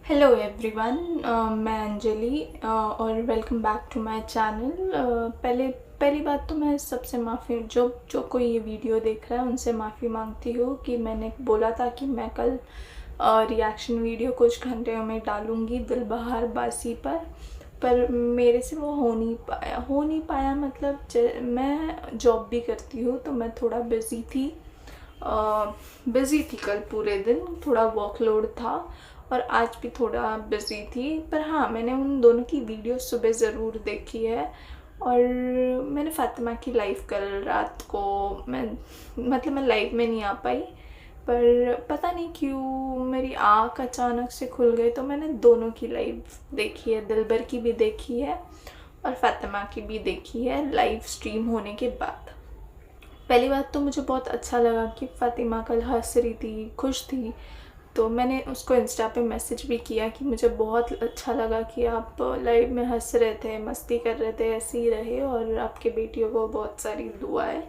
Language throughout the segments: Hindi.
हेलो एवरीवन, मैं अंजलि और welcome back to my channel. पहली बात तो मैं सबसे माफ़ी जो जो कोई ये वीडियो देख रहा है उनसे माफ़ी मांगती हूँ कि मैंने बोला था कि मैं कल रिएक्शन वीडियो कुछ घंटे में डालूँगी दिलबहार बासी पर मेरे से वो हो नहीं पाया मतलब मैं जॉब भी करती हूँ तो मैं थोड़ा बिज़ी थी कल पूरे दिन, थोड़ा वर्कलोड था और आज भी थोड़ा बिज़ी थी। पर हाँ, मैंने उन दोनों की वीडियो सुबह ज़रूर देखी है। और मैंने फ़ातिमा की लाइव कल रात को मैं लाइव में नहीं आ पाई, पर पता नहीं क्यों मेरी आँख अचानक से खुल गई तो मैंने दोनों की लाइव देखी है, दिलबर की भी देखी है और फ़ातिमा की भी देखी है लाइव स्ट्रीम होने के बाद। पहली बात तो मुझे बहुत अच्छा लगा कि फ़ातिमा कल हंस रही थी, खुश थी, तो मैंने उसको इंस्टा पे मैसेज भी किया कि मुझे बहुत अच्छा लगा कि आप लाइव में हंस रहे थे, मस्ती कर रहे थे, ऐसे ही रहे और आपके बेटियों को बहुत सारी दुआएं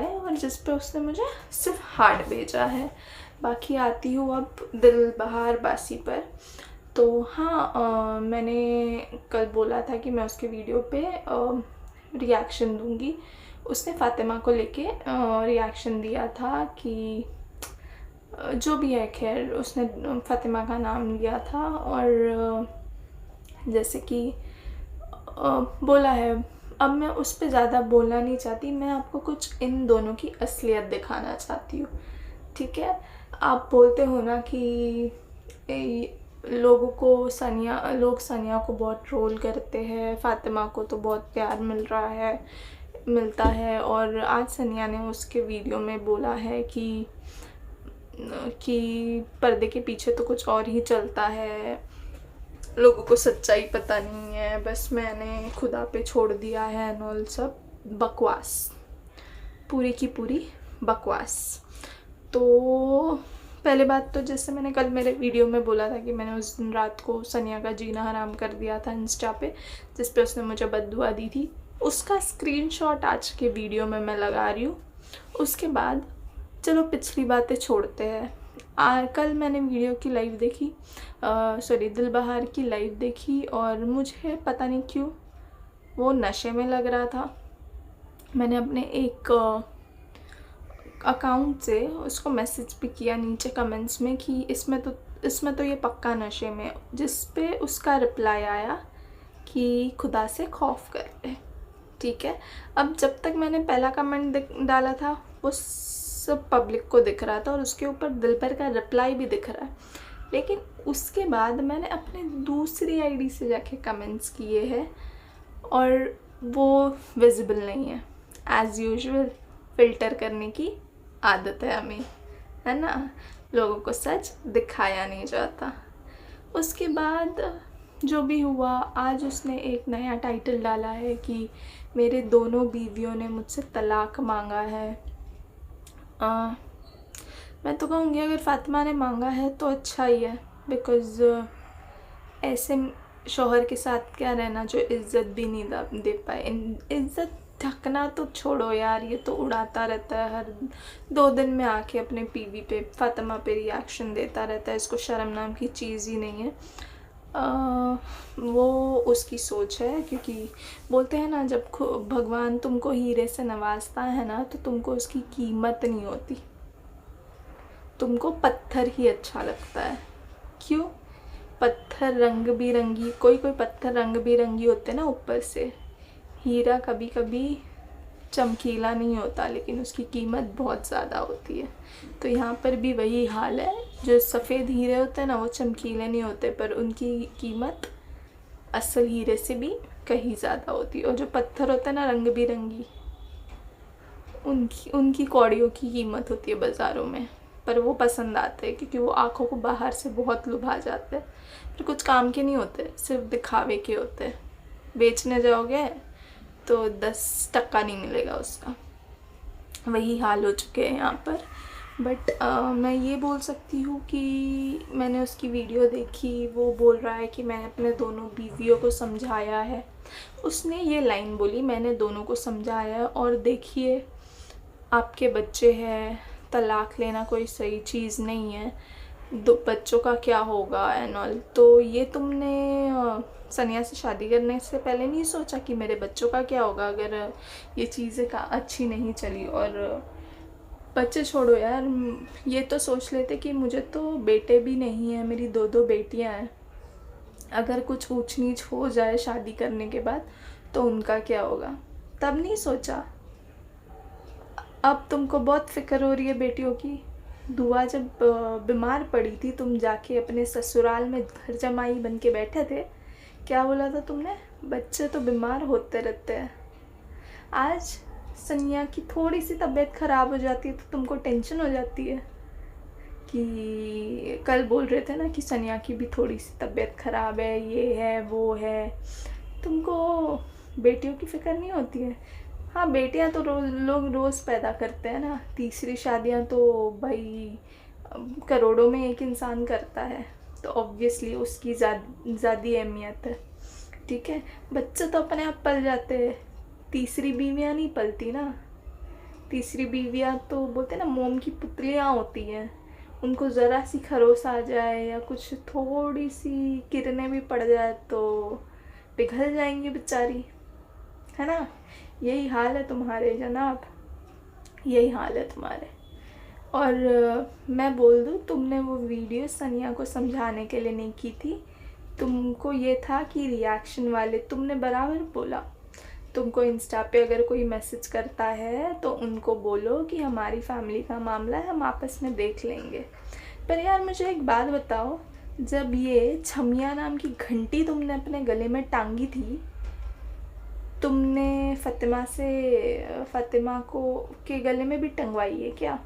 और जिस पे उसने मुझे सिर्फ हार्ट भेजा है। बाकी आती हूँ अब दिलबहार बासी पर। तो हाँ, मैंने कल बोला था कि मैं उसके वीडियो पे रिएक्शन दूंगी। उसने फ़ातिमा को लेके रिएक्शन दिया था कि जो भी है, खैर उसने फ़ातिमा का नाम लिया था और जैसे कि बोला है। अब मैं उस पर ज़्यादा बोलना नहीं चाहती, मैं आपको कुछ इन दोनों की असलियत दिखाना चाहती हूँ, ठीक है। आप बोलते हो ना कि लोग सानिया को बहुत ट्रोल करते हैं, फ़ातिमा को तो बहुत प्यार मिलता है और आज सानिया ने उसके वीडियो में बोला है कि पर्दे के पीछे तो कुछ और ही चलता है, लोगों को सच्चाई पता नहीं है, बस मैंने खुदा पे छोड़ दिया है एंड ऑल। सब बकवास, पूरी की पूरी बकवास। तो पहले बात तो जैसे मैंने कल मेरे वीडियो में बोला था कि मैंने उस दिन रात को सनिया का जीना हराम कर दिया था इंस्टा पे, जिस पे उसने मुझे बद्दुआ दी थी, उसका स्क्रीनशॉट आज के वीडियो में मैं लगा रही हूँ। उसके बाद चलो पिछली बातें छोड़ते हैं। कल मैंने वीडियो की लाइव देखी, दिलबहार की लाइव देखी और मुझे पता नहीं क्यों वो नशे में लग रहा था। मैंने अपने एक अकाउंट से उसको मैसेज भी किया नीचे कमेंट्स में कि इसमें तो ये पक्का नशे में, जिस पे उसका रिप्लाई आया कि खुदा से खौफ करते, ठीक है। अब जब तक मैंने पहला कमेंट डाला था वो सब पब्लिक को दिख रहा था और उसके ऊपर दिलबर का रिप्लाई भी दिख रहा है, लेकिन उसके बाद मैंने अपने दूसरी आईडी से जाके कमेंट्स किए हैं और वो विजिबल नहीं है। एज़ यूजुअल फ़िल्टर करने की आदत है हमें, है ना, लोगों को सच दिखाया नहीं जाता। उसके बाद जो भी हुआ, आज उसने एक नया टाइटल डाला है कि मेरे दोनों बीवियों ने मुझसे तलाक मांगा है। मैं तो कहूँगी अगर फ़ातिमा ने मांगा है तो अच्छा ही है, बिकॉज़ ऐसे शौहर के साथ क्या रहना जो इज़्ज़त भी नहीं दे पाए। इज़्ज़त ढकना तो छोड़ो यार, ये तो उड़ाता रहता है, हर 2 दिन में आके अपने पीवी पे फ़ातिमा पे रिएक्शन देता रहता है, इसको शर्म नाम की चीज़ ही नहीं है। वो उसकी सोच है, क्योंकि बोलते हैं ना जब भगवान तुमको हीरे से नवाजता है ना तो तुमको उसकी कीमत नहीं होती, तुमको पत्थर ही अच्छा लगता है। क्यों? पत्थर रंग बिरंगी, कोई पत्थर रंग बिरंगी होते ना ऊपर से, हीरा कभी कभी चमकीला नहीं होता लेकिन उसकी कीमत बहुत ज़्यादा होती है। तो यहाँ पर भी वही हाल है, जो सफ़ेद हीरे होते हैं ना वो चमकीले नहीं होते, पर उनकी कीमत असल हीरे से भी कहीं ज़्यादा होती है। और जो पत्थर होते हैं ना रंग बिरंगी, उनकी कौड़ियों की कीमत होती है बाज़ारों में, पर वो पसंद आते हैं क्योंकि वो आँखों को बाहर से बहुत लुभा जाते हैं, फिर कुछ काम के नहीं होते, सिर्फ दिखावे के होते हैं। बेचने जाओगे तो 10% नहीं मिलेगा उसका। वही हाल हो चुके हैं यहाँ पर। बट मैं ये बोल सकती हूँ कि मैंने उसकी वीडियो देखी, वो बोल रहा है कि मैंने अपने दोनों बीवियों को समझाया है। उसने ये लाइन बोली, मैंने दोनों को समझाया है और देखिए आपके बच्चे हैं, तलाक लेना कोई सही चीज़ नहीं है, दो बच्चों का क्या होगा एंड ऑल। तो ये तुमने सनिया से शादी करने से पहले नहीं सोचा कि मेरे बच्चों का क्या होगा अगर ये चीज़ें का अच्छी नहीं चली? और बच्चे छोड़ो यार, ये तो सोच लेते कि मुझे तो बेटे भी नहीं है, मेरी दो दो बेटियां हैं। अगर कुछ ऊंच नीच हो जाए शादी करने के बाद तो उनका क्या होगा? तब नहीं सोचा। अब तुमको बहुत फिक्र हो रही है बेटियों की। दुआ जब बीमार पड़ी थी, तुम जाके अपने ससुराल में घर जमाई बन के बैठे थे, क्या बोला था तुमने? बच्चे तो बीमार होते रहते हैं। आज सनिया की थोड़ी सी तबीयत ख़राब हो जाती है तो तुमको टेंशन हो जाती है कि कल बोल रहे थे ना कि सनिया की भी थोड़ी सी तबीयत ख़राब है, ये है वो है। तुमको बेटियों की फ़िक्र नहीं होती है? हाँ, बेटियां तो लोग रोज़ पैदा करते हैं ना, तीसरी शादियां तो भाई करोड़ों में एक इंसान करता है, तो ऑब्वियसली उसकी ज़्यादा अहमियत है। ठीक है, बच्चे तो अपने आप पल जाते हैं, तीसरी बीवियां नहीं पलती ना। तीसरी बीवियां तो बोलते ना मोम की पुतलियां होती हैं, उनको ज़रा सी खरोस आ जाए या कुछ थोड़ी सी किरणें भी पड़ जाए तो पिघल जाएंगी बेचारी, है ना? यही हाल है तुम्हारे जनाब, यही हाल है तुम्हारे। और मैं बोल दूँ, तुमने वो वीडियो सनिया को समझाने के लिए नहीं की थी, तुमको ये था कि रिएक्शन वाले, तुमने बराबर बोला। तुमको इंस्टा पे अगर कोई मैसेज करता है तो उनको बोलो कि हमारी फैमिली का मामला है, हम आपस में देख लेंगे। पर यार मुझे एक बात बताओ, जब ये छमिया नाम की घंटी तुमने अपने गले में टांगी थी, तुमने फ़ातिमा को के गले में भी टंगवाई है क्या?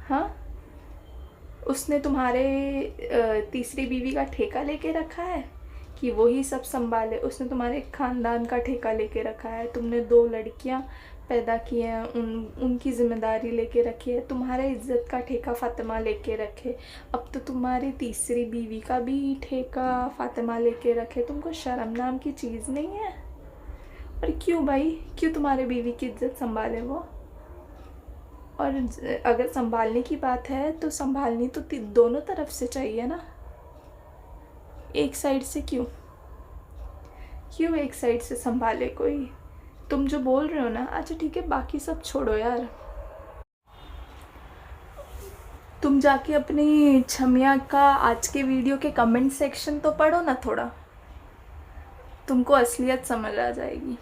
हाँ, उसने तुम्हारे तीसरी बीवी का ठेका लेके रखा है कि वही सब संभाले? उसने तुम्हारे खानदान का ठेका लेके रखा है। तुमने 2 लड़कियां पैदा की हैं, उनकी जिम्मेदारी लेके रखी है। तुम्हारे इज्जत का ठेका फ़ातिमा लेके रखे। अब तो तुम्हारी तीसरी बीवी का भी ठेका फ़ातिमा लेके रखे। तुमको शर्म नाम की चीज़ नहीं है? और क्यों भाई, क्यों तुम्हारे बीवी की इज्जत संभाले वो? और अगर संभालने की बात है तो संभालनी तो दोनों तरफ से चाहिए ना, एक साइड से क्यों? क्यों एक साइड से संभाले कोई? तुम जो बोल रहे हो ना, अच्छा ठीक है, बाकी सब छोड़ो यार। तुम जाके अपनी छमिया का आज के वीडियो के कमेंट सेक्शन तो पढ़ो ना थोड़ा, तुमको असलियत समझ आ जाएगी।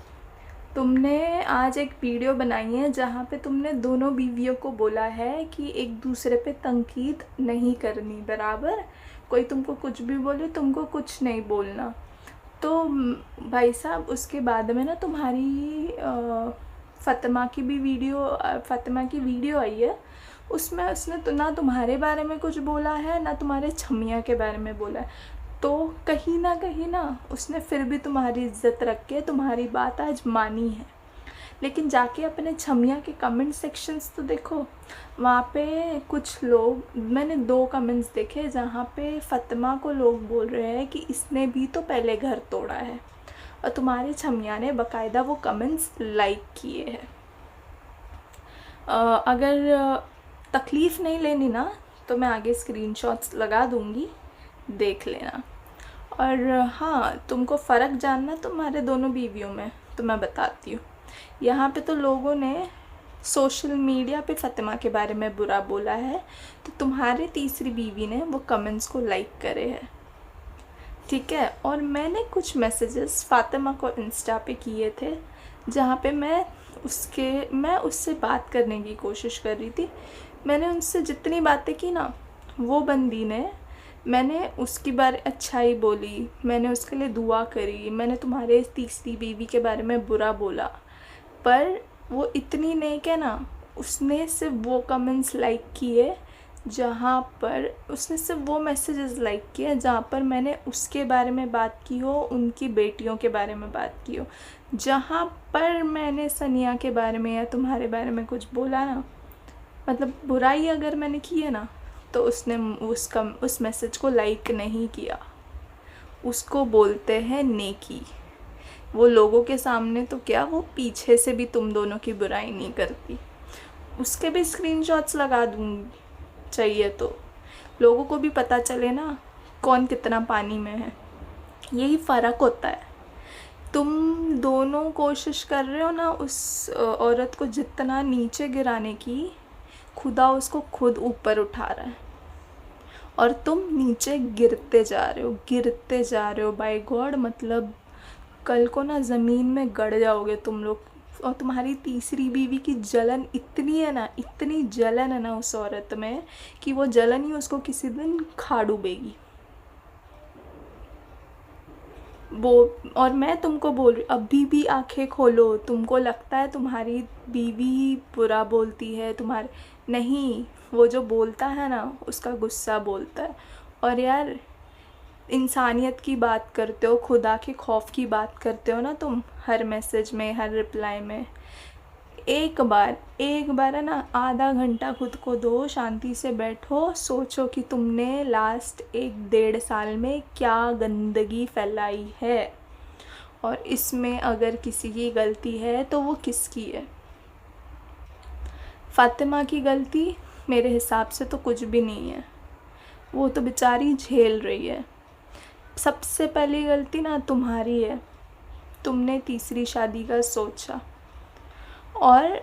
तुमने आज एक वीडियो बनाई है जहाँ पे तुमने दोनों बीवियों को बोला है कि एक दूसरे पे तनकीद नहीं करनी, बराबर? कोई तुमको कुछ भी बोले, तुमको कुछ नहीं बोलना। तो भाई साहब, उसके बाद में ना तुम्हारी फ़ातिमा की वीडियो आई है, उसमें उसने तो ना तुम्हारे बारे में कुछ बोला है ना तुम्हारे छमिया के बारे में बोला है। तो कहीं ना उसने फिर भी तुम्हारी इज्जत रख के तुम्हारी बात आज मानी है। लेकिन जाके अपने छमिया के कमेंट सेक्शंस तो देखो, वहाँ पे कुछ लोग, मैंने 2 कमेंट्स देखे जहाँ पे फ़ातिमा को लोग बोल रहे हैं कि इसने भी तो पहले घर तोड़ा है, और तुम्हारे छमिया ने बाकायदा वो कमेंट्स लाइक किए हैं। अगर तकलीफ़ नहीं लेनी ना तो मैं आगे स्क्रीनशॉट्स लगा दूँगी, देख लेना। और हाँ, तुमको फ़र्क जानना तुम्हारे दोनों बीवियों में, तो मैं बताती हूँ। यहाँ पे तो लोगों ने सोशल मीडिया पे फ़ातिमा के बारे में बुरा बोला है, तो तुम्हारे तीसरी बीवी ने वो कमेंट्स को लाइक करे हैं, ठीक है? और मैंने कुछ मैसेजेस फ़ातिमा को इंस्टा पे किए थे जहाँ पे मैं उससे बात करने की कोशिश कर रही थी। मैंने उनसे जितनी बातें की ना, वो बंदी ने, मैंने उसकी बारे अच्छाई बोली, मैंने उसके लिए दुआ करी, मैंने तुम्हारे तीसरी बीवी के बारे में बुरा बोला, पर वो इतनी नेक है ना, उसने सिर्फ वो कमेंट्स लाइक किए जहाँ पर, उसने सिर्फ वो मैसेजेस लाइक किए जहाँ पर मैंने उसके बारे में बात की हो, उनकी बेटियों के बारे में बात की हो। जहाँ पर मैंने सनिया के बारे में या तुम्हारे बारे में कुछ बोला ना, मतलब बुराई अगर मैंने की है ना, तो उसने उस मैसेज को लाइक नहीं किया। उसको बोलते हैं नेकी। वो लोगों के सामने तो क्या, वो पीछे से भी तुम दोनों की बुराई नहीं करती। उसके भी स्क्रीनशॉट्स लगा दूँगी चाहिए तो। लोगों को भी पता चले ना कौन कितना पानी में है। यही फ़र्क होता है। तुम दोनों कोशिश कर रहे हो ना उस औरत को जितना नीचे गिराने की, खुदा उसको खुद ऊपर उठा रहा है और तुम नीचे गिरते जा रहे हो बाय गॉड। मतलब कल को ना ज़मीन में गड़ जाओगे तुम लोग। और तुम्हारी तीसरी बीवी की जलन इतनी है ना, इतनी जलन है ना उस औरत में कि वो जलन ही उसको किसी दिन खा डूबेगी। वो, और मैं तुमको बोल रही, अभी भी आंखें खोलो। तुमको लगता है तुम्हारी बीवी बुरा बोलती है, तुम्हारे नहीं, वो जो बोलता है ना उसका गुस्सा बोलता है। और यार, इंसानियत की बात करते हो, खुदा के खौफ की बात करते हो ना तुम, हर मैसेज में, हर रिप्लाई में। एक बार है ना, आधा घंटा खुद को दो, शांति से बैठो, सोचो कि तुमने लास्ट 1-1.5 साल में क्या गंदगी फैलाई है, और इसमें अगर किसी की गलती है तो वो किसकी है। फ़ातिमा की गलती मेरे हिसाब से तो कुछ भी नहीं है, वो तो बेचारी झेल रही है। सबसे पहली गलती ना तुम्हारी है, तुमने तीसरी शादी का सोचा। और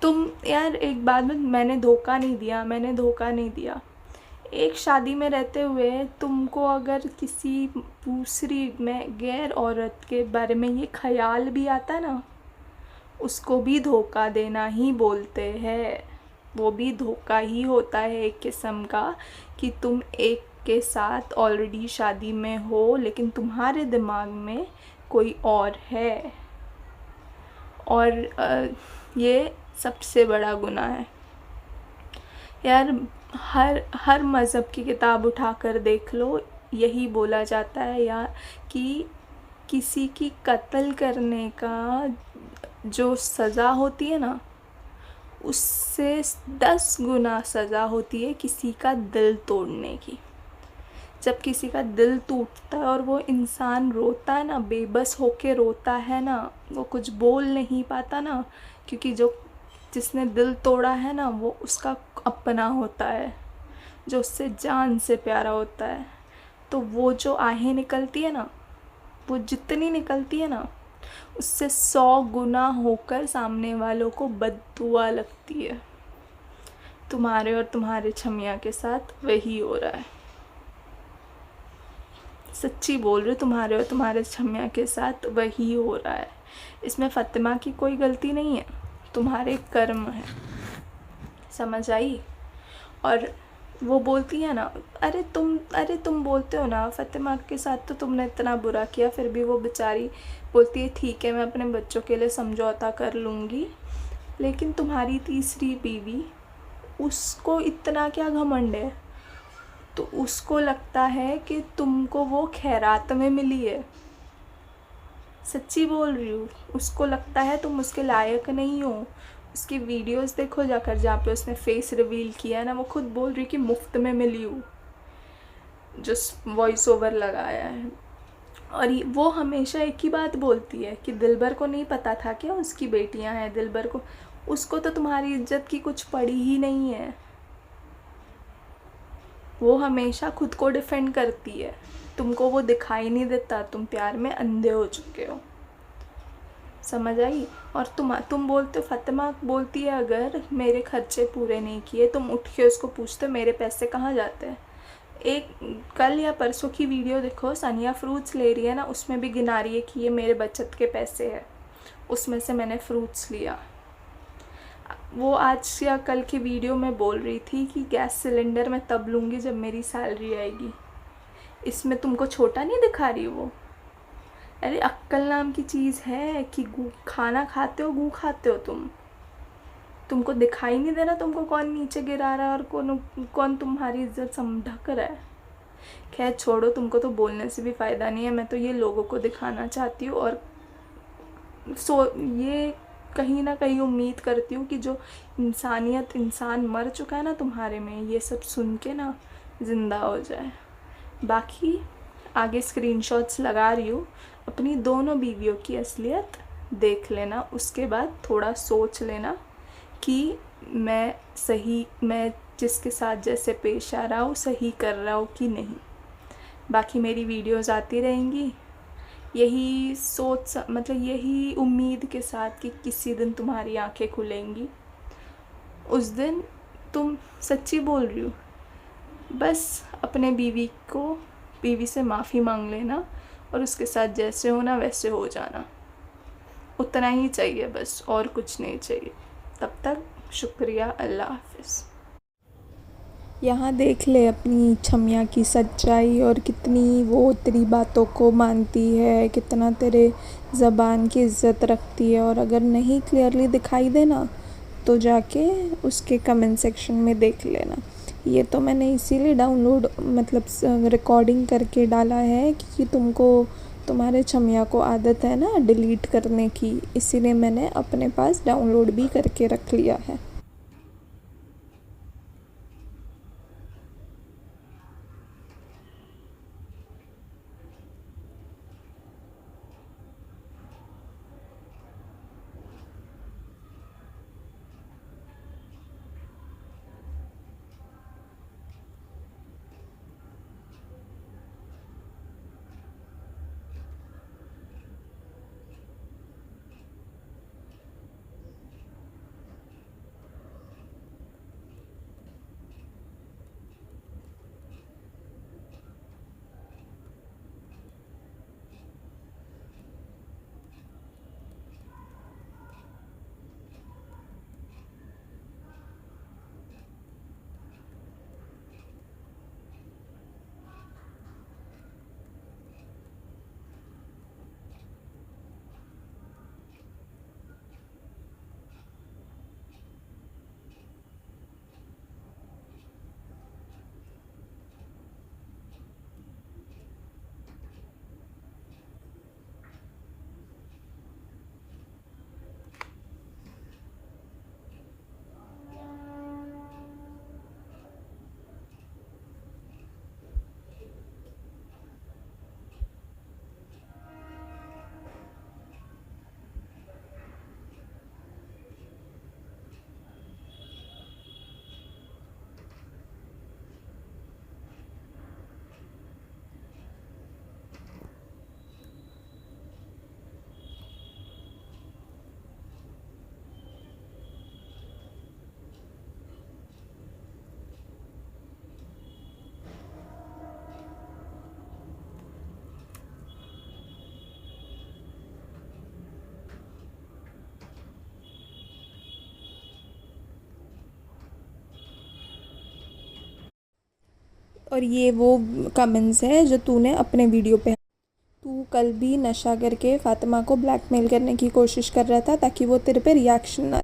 तुम यार, एक बात में, मैंने धोखा नहीं दिया। एक शादी में रहते हुए तुमको अगर किसी दूसरी में गैर औरत के बारे में ये ख्याल भी आता ना, उसको भी धोखा देना ही बोलते हैं। वो भी धोखा ही होता है एक किस्म का, कि तुम एक के साथ ऑलरेडी शादी में हो लेकिन तुम्हारे दिमाग में कोई और है। और ये सबसे बड़ा गुनाह है यार। हर मज़हब की किताब उठा कर देख लो, यही बोला जाता है यार कि किसी की कत्ल करने का जो सज़ा होती है ना, उससे 10 गुना सज़ा होती है किसी का दिल तोड़ने की। जब किसी का दिल टूटता है और वो इंसान रोता है ना, बेबस होके रोता है ना, वो कुछ बोल नहीं पाता ना, क्योंकि जिसने दिल तोड़ा है ना वो उसका अपना होता है, जो उससे जान से प्यारा होता है। तो वो जो आहें निकलती है ना, वो जितनी निकलती है ना, उससे 100 गुना होकर सामने वालों को बद्दुआ लगती है। तुम्हारे और तुम्हारे छमिया के साथ वही हो रहा है। सच्ची बोल रही हूँ, तुम्हारे और तुम्हारे छमिया के साथ वही हो रहा है। इसमें फ़ातिमा की कोई गलती नहीं है, तुम्हारे कर्म है। समझ आई। और वो बोलती है ना, अरे तुम बोलते हो ना फ़ातिमा के साथ तो तुमने इतना बुरा किया, फिर भी वो बेचारी बोलती है ठीक है मैं अपने बच्चों के लिए समझौता कर लूँगी। लेकिन तुम्हारी तीसरी बीवी, उसको इतना क्या घमंड है, तो उसको लगता है कि तुमको वो खैरात में मिली है। सच्ची बोल रही हूँ, उसको लगता है तुम उसके लायक नहीं हो। उसकी वीडियोस देखो जाकर, जहाँ पे उसने फेस रिवील किया है ना, वो खुद बोल रही कि मुफ्त में मिली हूँ, जो वॉइस ओवर लगाया है। और वो हमेशा एक ही बात बोलती है कि दिलबर को नहीं पता था क्या उसकी बेटियां हैं। दिलबर को, उसको तो तुम्हारी इज्जत की कुछ पड़ी ही नहीं है। वो हमेशा खुद को डिफेंड करती है, तुमको वो दिखाई नहीं देता, तुम प्यार में अंधे हो चुके हो। समझ आई। और तुम बोलते हो, फ़ातिमा बोलती है अगर मेरे खर्चे पूरे नहीं किए, तुम उठ के उसको पूछते हो मेरे पैसे कहाँ जाते हैं। एक कल या परसों की वीडियो देखो, सानिया फ्रूट्स ले रही है ना, उसमें भी गिना रही है कि ये मेरे बचत के पैसे हैं, उसमें से मैंने फ्रूट्स लिया। वो आज या कल की वीडियो में बोल रही थी कि गैस सिलेंडर मैं तब लूँगी जब मेरी सैलरी आएगी। इसमें तुमको छोटा नहीं दिखा रही वो। अरे अक्ल नाम की चीज़ है कि खाना खाते हो, गू खाते हो तुमको दिखाई नहीं दे रहा तुमको कौन नीचे गिरा रहा है और कौन तुम्हारी इज्जत ढक रहा है। खैर छोड़ो, तुमको तो बोलने से भी फ़ायदा नहीं है। मैं तो ये लोगों को दिखाना चाहती हूँ, और ये कहीं ना कहीं उम्मीद करती हूँ कि जो इंसान मर चुका है ना तुम्हारे में, ये सब सुन के ना ज़िंदा हो जाए। बाकी आगे स्क्रीनशॉट्स लगा रही हूँ, अपनी दोनों बीवियों की असलियत देख लेना, उसके बाद थोड़ा सोच लेना कि मैं जिसके साथ जैसे पेश आ रहा हो सही कर रहा हो कि नहीं। बाकी मेरी वीडियोस आती रहेंगी यही मतलब यही उम्मीद के साथ कि किसी दिन तुम्हारी आंखें खुलेंगी। उस दिन तुम सच्ची बोल रही हो, बस अपने बीवी से माफ़ी मांग लेना और उसके साथ जैसे होना वैसे हो जाना। उतना ही चाहिए बस, और कुछ नहीं चाहिए। तब तक शुक्रिया, अल्लाह हाफ़िज़। यहाँ देख ले अपनी छमिया की सच्चाई और कितनी वो तेरी बातों को मानती है, कितना तेरे ज़बान की इज़्ज़त रखती है। और अगर नहीं क्लियरली दिखाई देना तो जाके उसके कमेंट सेक्शन में देख लेना। ये तो मैंने इसीलिए डाउनलोड मतलब रिकॉर्डिंग करके डाला है कि तुम्हारे छमिया को आदत है ना डिलीट करने की, इसीलिए मैंने अपने पास डाउनलोड भी करके रख लिया है। और ये वो कमेंट्स है जो तूने अपने वीडियो पे, तू कल भी नशा करके फ़ातिमा को ब्लैकमेल करने की कोशिश कर रहा था ताकि वो तेरे पे रिएक्शन ना।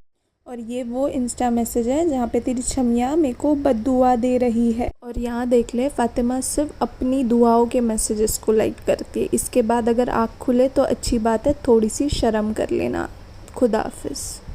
और ये वो इंस्टा मैसेज है जहाँ पे तेरी छमिया मेरे को बद्दुआ दे रही है। और यहाँ देख ले फ़ातिमा सिर्फ अपनी दुआओं के मैसेजेस को लाइक करती है। इसके बाद अगर आँख खुले तो अच्छी बात है, थोड़ी सी शर्म कर लेना। खुदा हाफिज़।